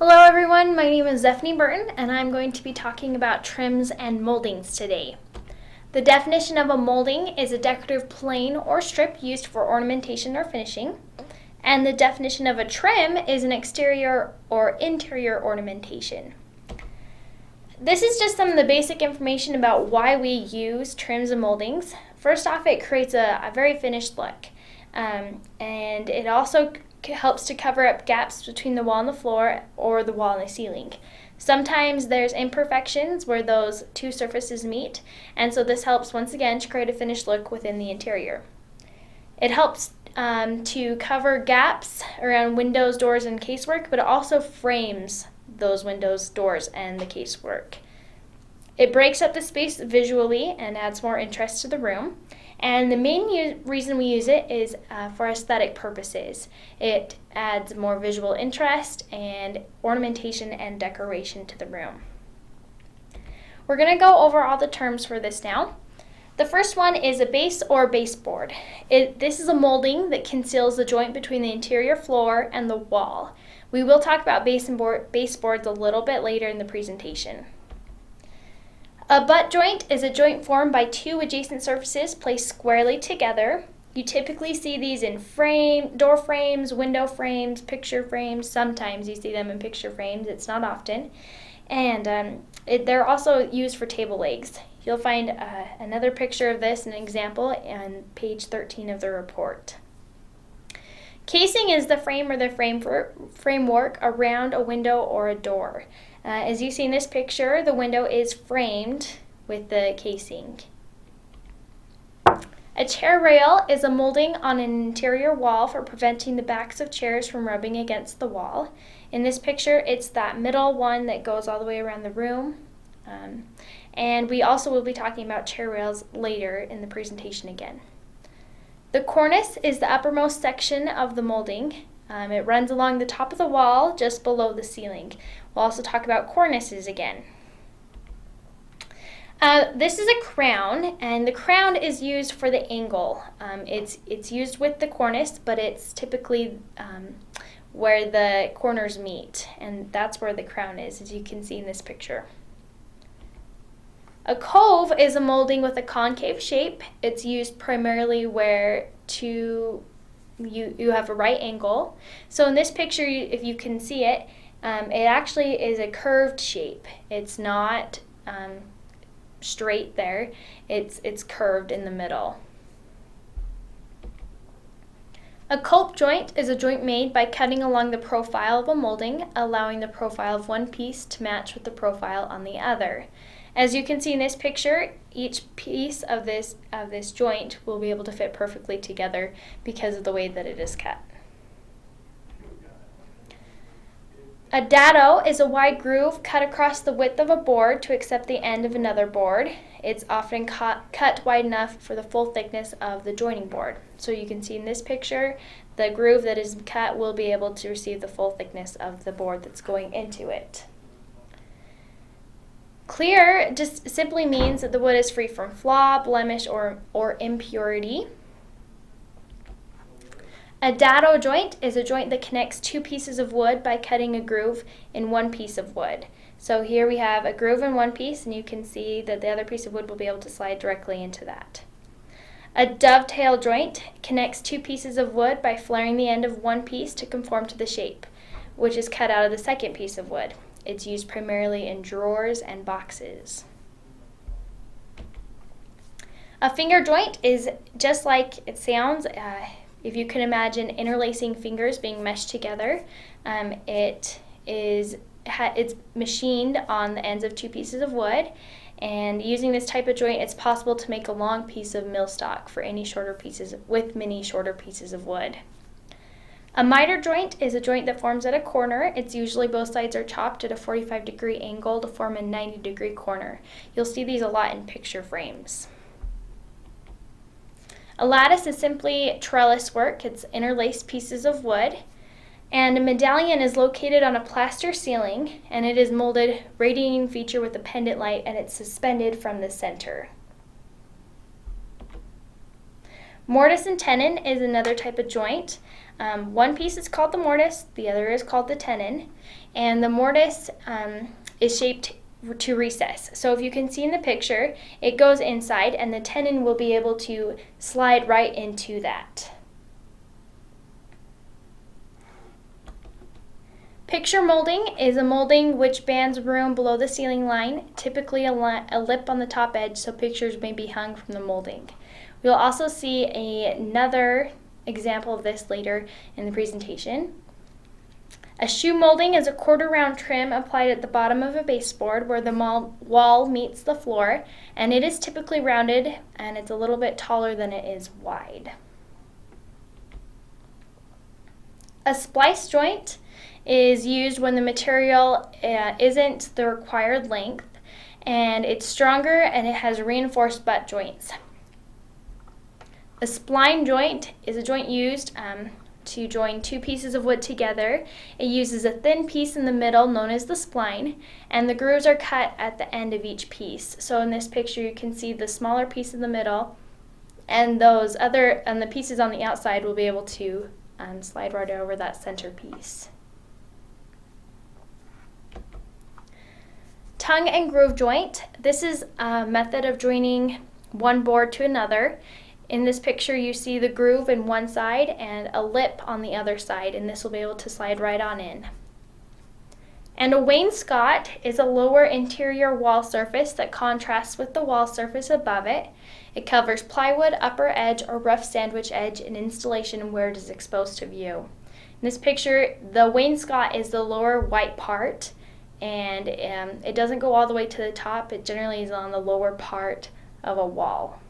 Hello everyone, my name is Zephane Burtons and I'm going to be talking about trims and moldings today. The definition of a molding is a decorative plane or strip used for ornamentation or finishing. And the definition of a trim is an exterior or interior ornamentation. This is just some of the basic information about why we use trims and moldings. First off, it creates a very finished look. And it also helps to cover up gaps between the wall and the floor or the wall and the ceiling. Sometimes there's imperfections where those two surfaces meet, and so this helps once again to create a finished look within the interior. It helps to cover gaps around windows, doors, and casework, but it also frames those windows, doors, and the casework. It breaks up the space visually and adds more interest to the room. And the main reason we use it is for aesthetic purposes. It adds more visual interest and ornamentation and decoration to the room. We're going to go over all the terms for this now. The first one is a base or baseboard. This is a molding that conceals the joint between the interior floor and the wall. We will talk about baseboards a little bit later in the presentation. A butt joint is a joint formed by two adjacent surfaces placed squarely together. You typically see these in door frames, window frames, picture frames. Sometimes you see them in picture frames. It's not often. And they're also used for table legs. You'll find another picture of this, an example, on page 13 of the report. Casing is the frame or the framework around a window or a door. As you see in this picture, the window is framed with the casing. A chair rail is a molding on an interior wall for preventing the backs of chairs from rubbing against the wall. In this picture, it's that middle one that goes all the way around the room. And we also will be talking about chair rails later in the presentation again. The cornice is the uppermost section of the molding. It runs along the top of the wall just below the ceiling. We'll also talk about cornices again. This is a crown, and the crown is used for the angle. It's used with the cornice, but it's typically where the corners meet, and that's where the crown is, as you can see in this picture. A cove is a molding with a concave shape. It's used primarily where you have a right angle. So in this picture, if you can see it, it actually is a curved shape. It's not straight there. It's curved in the middle. A cope joint is a joint made by cutting along the profile of a molding, allowing the profile of one piece to match with the profile on the other. As you can see in this picture, each piece of this joint will be able to fit perfectly together because of the way that it is cut. A dado is a wide groove cut across the width of a board to accept the end of another board. It's often cut wide enough for the full thickness of the joining board. So you can see in this picture, the groove that is cut will be able to receive the full thickness of the board that's going into it. Clear just simply means that the wood is free from flaw, blemish, or impurity. A dado joint is a joint that connects two pieces of wood by cutting a groove in one piece of wood. So here we have a groove in one piece, and you can see that the other piece of wood will be able to slide directly into that. A dovetail joint connects two pieces of wood by flaring the end of one piece to conform to the shape, which is cut out of the second piece of wood. It's used primarily in drawers and boxes. A finger joint is just like it sounds. If you can imagine interlacing fingers being meshed together, it's machined on the ends of two pieces of wood. And using this type of joint, it's possible to make a long piece of millstock for any shorter pieces with many shorter pieces of wood. A miter joint is a joint that forms at a corner. It's usually both sides are chopped at a 45-degree angle to form a 90-degree corner. You'll see these a lot in picture frames. A lattice is simply trellis work. It's interlaced pieces of wood. And a medallion is located on a plaster ceiling, and it is molded radiating feature with a pendant light, and it's suspended from the center. Mortise and tenon is another type of joint. One piece is called the mortise, the other is called the tenon, and the mortise is shaped to recess. So if you can see in the picture, it goes inside and the tenon will be able to slide right into that. Picture molding is a molding which bands room below the ceiling line, typically a lip on the top edge, so pictures may be hung from the molding. We'll also see another example of this later in the presentation. A shoe molding is a quarter round trim applied at the bottom of a baseboard where the wall meets the floor, and it is typically rounded and it's a little bit taller than it is wide. A splice joint is used when the material isn't the required length and it's stronger and it has reinforced butt joints. A spline joint is a joint used to join two pieces of wood together. It uses a thin piece in the middle known as the spline, and the grooves are cut at the end of each piece. So in this picture you can see the smaller piece in the middle, and the pieces on the outside will be able to slide right over that center piece. Tongue and groove joint. This is a method of joining one board to another. In this picture you see the groove in one side and a lip on the other side, and this will be able to slide right on in. And a wainscot is a lower interior wall surface that contrasts with the wall surface above it. It covers plywood, upper edge, or rough sandwich edge in installation where it is exposed to view. In this picture, the wainscot is the lower white part, and it doesn't go all the way to the top. It generally is on the lower part of a wall.